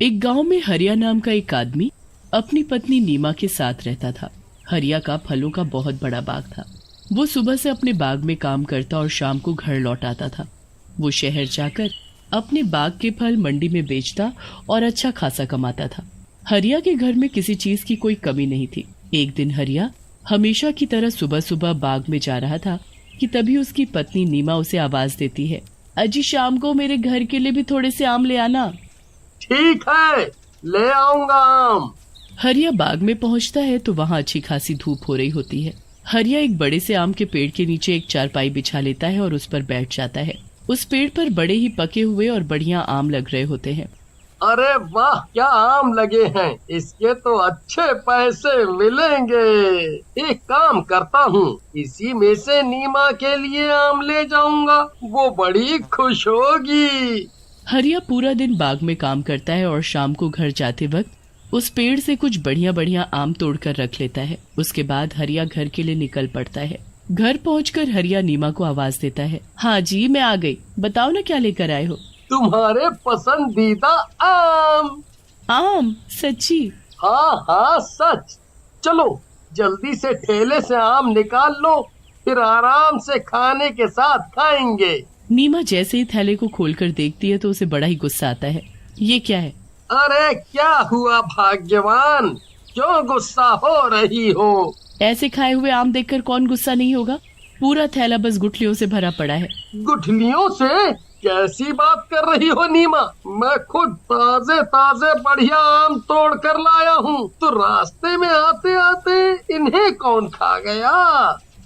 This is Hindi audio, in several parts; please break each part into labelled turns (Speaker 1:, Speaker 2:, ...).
Speaker 1: एक गांव में हरिया नाम का एक आदमी अपनी पत्नी नीमा के साथ रहता था। हरिया का फलों का बहुत बड़ा बाग था। वो सुबह से अपने बाग में काम करता और शाम को घर लौट आता था। वो शहर जाकर अपने बाग के फल मंडी में बेचता और अच्छा खासा कमाता था। हरिया के घर में किसी चीज की कोई कमी नहीं थी। एक दिन हरिया हमेशा की तरह सुबह सुबह बाग में जा रहा था कि तभी उसकी पत्नी नीमा उसे आवाज देती है, अजी शाम को मेरे घर के लिए भी थोड़े से आम ले आना।
Speaker 2: ठीक है, ले आऊंगा आम।
Speaker 1: हरिया बाग में पहुंचता है तो वहाँ अच्छी खासी धूप हो रही होती है। हरिया एक बड़े से आम के पेड़ के नीचे एक चारपाई बिछा लेता है और उस पर बैठ जाता है। उस पेड़ पर बड़े ही पके हुए और बढ़िया आम लग रहे होते हैं।
Speaker 2: अरे वाह, क्या आम लगे हैं, इसके तो अच्छे पैसे मिलेंगे। एक काम करता हूँ, इसी में से नीमा के लिए आम ले जाऊंगा, वो बड़ी खुश होगी।
Speaker 1: हरिया पूरा दिन बाग में काम करता है और शाम को घर जाते वक्त उस पेड़ से कुछ बढ़िया बढ़िया आम तोड़कर रख लेता है। उसके बाद हरिया घर के लिए निकल पड़ता है। घर पहुंचकर हरिया नीमा को आवाज देता है, हाँ जी मैं आ गई, बताओ ना क्या लेकर आए हो।
Speaker 2: तुम्हारे पसंदीदा आम।
Speaker 1: आम? सच्ची?
Speaker 2: हाँ हाँ सच। चलो जल्दी से ठेले से आम निकाल लो, फिर आराम से खाने के साथ खाएंगे।
Speaker 1: नीमा जैसे ही थैले को खोलकर देखती है तो उसे बड़ा ही गुस्सा आता है। ये क्या है?
Speaker 2: अरे क्या हुआ भाग्यवान, क्यों गुस्सा हो रही हो?
Speaker 1: ऐसे खाए हुए आम देखकर कौन गुस्सा नहीं होगा। पूरा थैला बस गुठलियों से भरा पड़ा है।
Speaker 2: गुठलियों से? कैसी बात कर रही हो नीमा, मैं खुद ताजे ताजे बढ़िया आम तोड़ कर लाया हूँ, तो रास्ते में आते आते इन्हें कौन खा गया?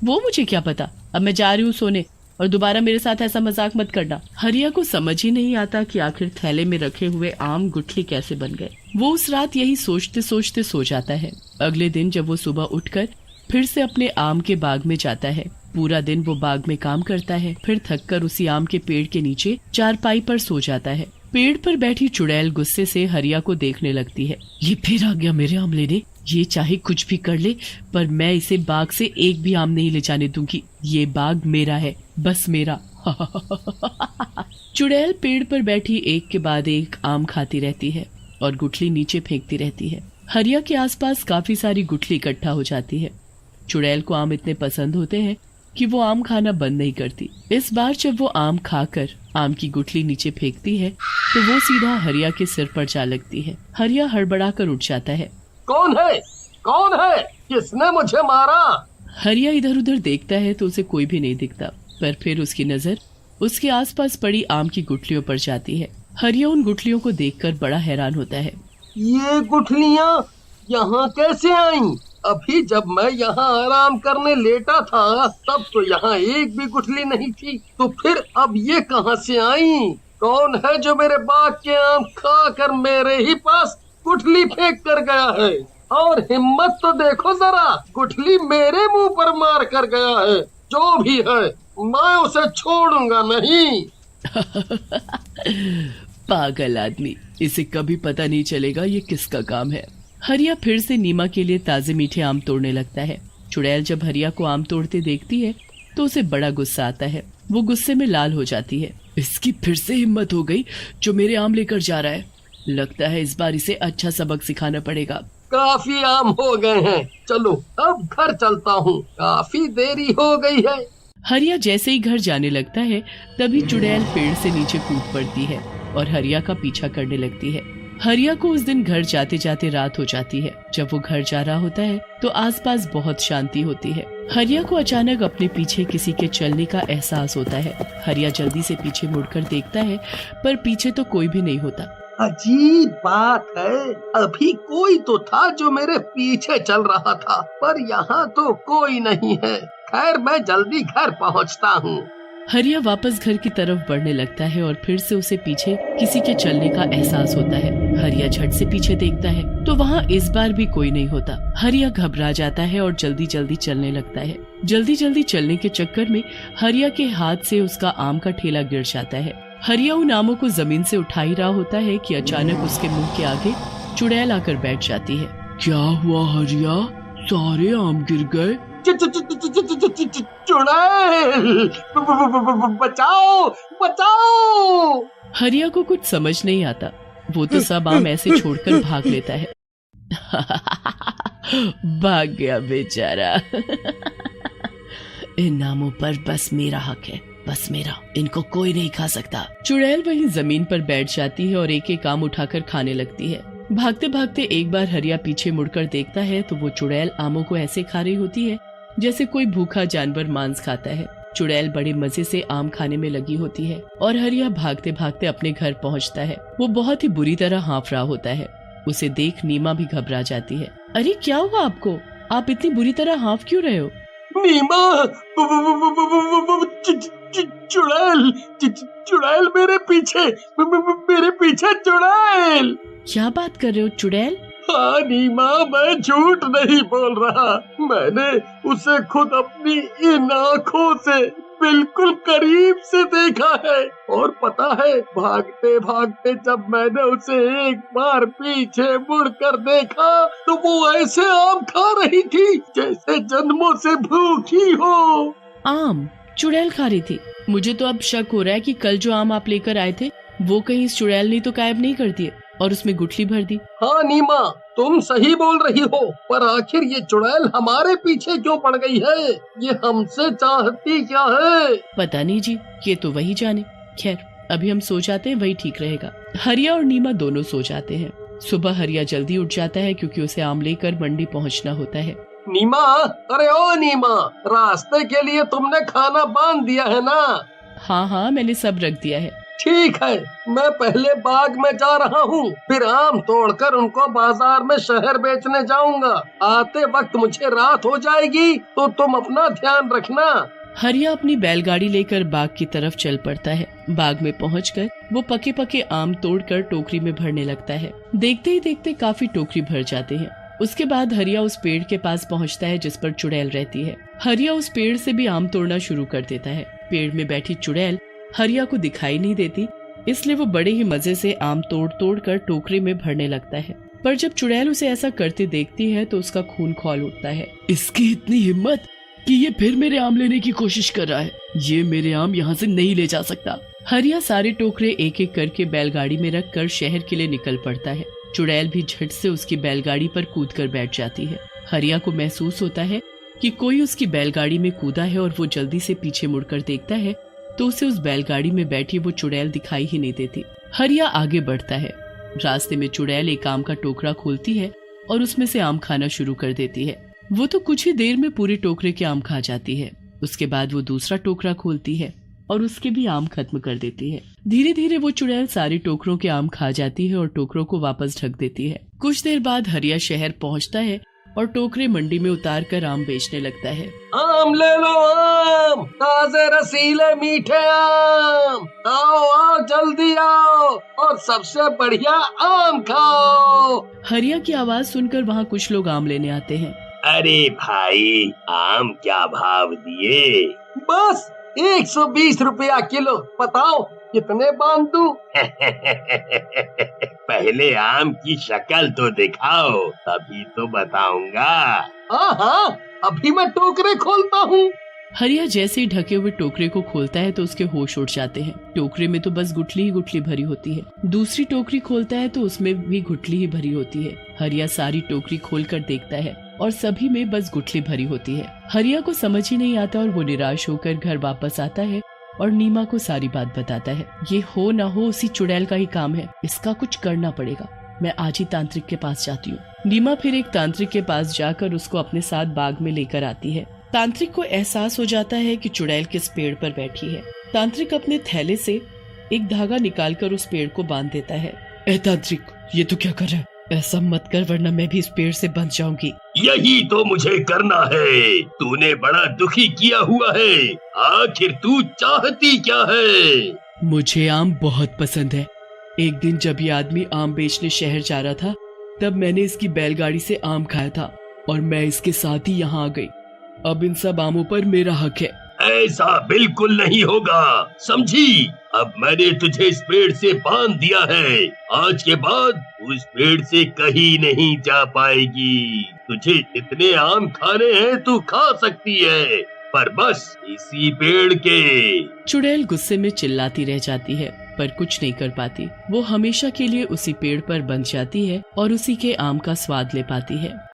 Speaker 1: वो मुझे क्या पता, अब मैं जा रही हूँ सोने, और दोबारा मेरे साथ ऐसा मजाक मत करना। हरिया को समझ ही नहीं आता कि आखिर थैले में रखे हुए आम गुठली कैसे बन गए। वो उस रात यही सोचते सोचते सो जाता है। अगले दिन जब वो सुबह उठकर फिर से अपने आम के बाग में जाता है, पूरा दिन वो बाग में काम करता है, फिर थककर उसी आम के पेड़ के नीचे चारपाई पर सो जाता है। पेड़ पर बैठी चुड़ैल गुस्से से हरिया को देखने लगती है। ये फिर आ गया मेरे आम लेने, ये चाहे कुछ भी कर ले पर मैं इसे बाग से एक भी आम नहीं ले जाने दूंगी। ये बाग मेरा है, बस मेरा। चुड़ैल पेड़ पर बैठी एक के बाद एक आम खाती रहती है और गुठली नीचे फेंकती रहती है। हरिया के आसपास काफी सारी गुठली इकट्ठा हो जाती है। चुड़ैल को आम इतने पसंद होते हैं कि वो आम खाना बंद नहीं करती। इस बार जब वो आम खाकर आम की गुठली नीचे फेंकती है तो वो सीधा हरिया के सिर पर जा लगती है। हरिया हड़बड़ाकर उठ जाता है।
Speaker 2: कौन है? कौन है? किसने मुझे मारा?
Speaker 1: हरिया इधर उधर देखता है तो उसे कोई भी नहीं दिखता, पर फिर उसकी नजर उसके आसपास पड़ी आम की गुठलियों पर जाती है। हरिया उन गुठलियों को देखकर बड़ा हैरान होता है।
Speaker 2: ये गुठलियाँ यहाँ कैसे आईं? अभी जब मैं यहाँ आराम करने लेटा था तब तो यहाँ एक भी गुठली नहीं थी, तो फिर अब ये कहाँ से आईं? कौन है जो मेरे बाग के आम खाकर मेरे ही पास गुठली फेंक कर गया है? और हिम्मत तो देखो जरा, गुठली मेरे मुंह पर मार कर गया है। जो भी है मैं उसे छोड़ूंगा नहीं।
Speaker 1: पागल आदमी, इसे कभी पता नहीं चलेगा ये किसका काम है। हरिया फिर से नीमा के लिए ताजे मीठे आम तोड़ने लगता है। चुड़ैल जब हरिया को आम तोड़ते देखती है तो उसे बड़ा गुस्सा आता है। वो गुस्से में लाल हो जाती है। इसकी फिर से हिम्मत हो गई जो मेरे आम लेकर जा रहा है। लगता है इस बार इसे अच्छा सबक सिखाना पड़ेगा।
Speaker 2: काफी आम हो गए हैं, चलो अब घर चलता हूँ, काफी देरी हो गई है।
Speaker 1: हरिया जैसे ही घर जाने लगता है तभी चुड़ैल पेड़ से नीचे कूद पड़ती है और हरिया का पीछा करने लगती है। हरिया को उस दिन घर जाते जाते रात हो जाती है। जब वो घर जा रहा होता है तो आसपास बहुत शांति होती है। हरिया को अचानक अपने पीछे किसी के चलने का एहसास होता है। हरिया जल्दी से पीछे मुड़कर देखता है पर पीछे तो कोई भी नहीं होता।
Speaker 2: अजीब बात है, अभी कोई तो था जो मेरे पीछे चल रहा था, पर यहाँ तो कोई नहीं है। खैर मैं जल्दी घर पहुँचता हूँ।
Speaker 1: हरिया वापस घर की तरफ बढ़ने लगता है और फिर से उसे पीछे किसी के चलने का एहसास होता है। हरिया झट से पीछे देखता है तो वहाँ इस बार भी कोई नहीं होता। हरिया घबरा जाता है और जल्दी जल्दी चलने लगता है। जल्दी जल्दी चलने के चक्कर में हरिया के हाथ से उसका आम का ठेला गिर जाता है। हरिया उन आमों को जमीन से उठा ही रहा होता है कि अचानक उसके मुंह के आगे चुड़ैल आकर बैठ जाती है।
Speaker 3: क्या हुआ हरिया, सारे आम गिर गए?
Speaker 2: चुड़ैल, बचाओ बचाओ।
Speaker 1: हरिया को कुछ समझ नहीं आता। वो तो सब आम ऐसे छोड़कर भाग लेता है। भाग गया बेचारा। इन आमों पर बस मेरा हक है, बस मेरा, इनको कोई नहीं खा सकता। चुड़ैल वहीं जमीन पर बैठ जाती है और एक एक आम उठाकर खाने लगती है। भागते भागते एक बार हरिया पीछे मुड़कर देखता है तो वो चुड़ैल आमों को ऐसे खा रही होती है जैसे कोई भूखा जानवर मांस खाता है। चुड़ैल बड़े मजे से आम खाने में लगी होती है और हरिया भागते भागते अपने घर पहुंचता है। वो बहुत ही बुरी तरह हाँफ रहा होता है। उसे देख नीमा भी घबरा जाती है। अरे क्या हुआ आपको? आप इतनी बुरी तरह हाँफ क्यों रहे हो?
Speaker 2: नीमा, चुड़ैल, चुड़ैल मेरे पीछे चुड़ैल।
Speaker 1: क्या बात कर रहे हो चुड़ैल?
Speaker 2: हाँ नीमा, मैं झूठ नहीं बोल रहा। मैंने उसे खुद अपनी इन आँखों से बिल्कुल करीब से देखा है। और पता है, भागते भागते जब मैंने उसे एक बार पीछे मुड़कर देखा तो वो ऐसे आम खा रही थी जैसे जन्मों से भूखी हो।
Speaker 1: आम चुड़ैल खा रही थी? मुझे तो अब शक हो रहा है कि कल जो आम आप लेकर आए थे वो कहीं इस चुड़ैल ने तो गायब नहीं कर दिए और उसमें गुठली भर दी।
Speaker 2: हाँ नीमा, तुम सही बोल रही हो, पर आखिर ये चुड़ैल हमारे पीछे क्यों पड़ गई है? ये हमसे चाहती क्या है?
Speaker 1: पता नहीं जी, ये तो वही जाने। खैर अभी हम सो जाते हैं, वही ठीक रहेगा। हरिया और नीमा दोनों सो जाते हैं। सुबह हरिया जल्दी उठ जाता है क्योंकि उसे आम लेकर मंडी पहुंचना होता है।
Speaker 2: नीमा, अरे ओ नीमा, रास्ते के लिए तुमने खाना बांध दिया है ना?
Speaker 1: हाँ, मैंने सब रख दिया है।
Speaker 2: ठीक है, मैं पहले बाग में जा रहा हूँ, फिर आम तोड़कर उनको बाजार में शहर बेचने जाऊंगा। आते वक्त मुझे रात हो जाएगी तो तुम अपना ध्यान रखना।
Speaker 1: हरिया अपनी बैलगाड़ी लेकर बाग की तरफ चल पड़ता है। बाग में पहुंचकर वो पके पके आम तोड़कर टोकरी में भरने लगता है। देखते ही देखते काफी टोकरी भर जाते हैं। उसके बाद हरिया उस पेड़ के पास पहुंचता है जिस पर चुड़ैल रहती है। हरिया उस पेड़ से भी आम तोड़ना शुरू कर देता है। पेड़ में बैठी चुड़ैल हरिया को दिखाई नहीं देती, इसलिए वो बड़े ही मजे से आम तोड़ तोड़ कर टोकरी में भरने लगता है। पर जब चुड़ैल उसे ऐसा करते देखती है तो उसका खून खौल उठता है।
Speaker 3: इसकी इतनी हिम्मत कि ये फिर मेरे आम लेने की कोशिश कर रहा है। ये मेरे आम यहाँ से नहीं ले जा सकता।
Speaker 1: हरिया सारे टोकरे एक एक करके बैलगाड़ी में रख कर शहर के लिए निकल पड़ता है। चुड़ैल भी झट से उसकी बैलगाड़ी पर कूद कर बैठ जाती है। हरिया को महसूस होता है कि कोई उसकी बैलगाड़ी में कूदा है और वो जल्दी से पीछे मुड़कर देखता है तो उसे उस बैलगाड़ी में बैठी वो चुड़ैल दिखाई ही नहीं देती। हरिया आगे बढ़ता है। रास्ते में चुड़ैल एक आम का टोकरा खोलती है और उसमें से आम खाना शुरू कर देती है। वो तो कुछ ही देर में पूरे टोकरे के आम खा जाती है। उसके बाद वो दूसरा टोकरा खोलती है और उसके भी आम खत्म कर देती है। धीरे धीरे वो चुड़ैल सारे टोकरों के आम खा जाती है और टोकरों को वापस ढक देती है। कुछ देर बाद हरिया शहर पहुंचता है और टोकरे मंडी में उतार कर आम बेचने लगता है।
Speaker 2: आम ले लो, आम ताजे रसीले मीठे आम, आओ आओ जल्दी आओ और सबसे बढ़िया आम खाओ।
Speaker 1: हरिया की आवाज सुनकर वहाँ कुछ लोग आम लेने आते हैं।
Speaker 4: अरे भाई, आम क्या भाव दिए?
Speaker 2: बस 120 रुपया किलो, बताओ कितने बांध दूं?
Speaker 4: पहले आम की शक्ल तो दिखाओ, तभी तो बताऊंगा।
Speaker 2: हाँ, अभी मैं टोकरे खोलता हूँ।
Speaker 1: हरिया जैसे ही ढके हुए टोकरे को खोलता है तो उसके होश उड़ जाते हैं। टोकरे में तो बस गुठली ही गुठली भरी होती है। दूसरी टोकरी खोलता है तो उसमें भी गुठली ही भरी होती है। हरिया सारी टोकरी खोलकर देखता है और सभी में बस गुठली भरी होती है। हरिया को समझ ही नहीं आता और वो निराश होकर घर वापस आता है और नीमा को सारी बात बताता है। ये हो ना हो उसी चुड़ैल का ही काम है, इसका कुछ करना पड़ेगा। मैं आज ही तांत्रिक के पास जाती हूँ। नीमा फिर एक तांत्रिक के पास जाकर उसको अपने साथ बाग में लेकर आती है। तांत्रिक को एहसास हो जाता है कि चुड़ैल किस पेड़ पर बैठी है। तांत्रिक अपने थैले से एक धागा निकालकर उस पेड़ को बांध देता है।
Speaker 3: ए तांत्रिक, ये तो क्या कर रहा है?
Speaker 1: ऐसा मत कर वरना मैं भी इस पेड़ से बंध जाऊंगी।
Speaker 4: यही तो मुझे करना है। तूने बड़ा दुखी किया हुआ है। आखिर तू चाहती क्या है?
Speaker 3: मुझे आम बहुत पसंद है। एक दिन जब ये आदमी आम बेचने शहर जा रहा था तब मैंने इसकी बैलगाड़ी से आम खाया था और मैं इसके साथ ही यहाँ आ गई। अब इन सब आमों पर मेरा हक है।
Speaker 4: ऐसा बिल्कुल नहीं होगा, समझी? अब मैंने तुझे इस पेड़ से बांध दिया है। आज के बाद उस पेड़ से कहीं नहीं जा पाएगी। तुझे जितने आम खाने हैं तू खा सकती है, पर बस इसी पेड़ के।
Speaker 1: चुड़ैल गुस्से में चिल्लाती रह जाती है। पर कुछ नहीं कर पाती। वो हमेशा के लिए उसी पेड़ पर बंध जाती है और उसी के आम का स्वाद ले पाती है।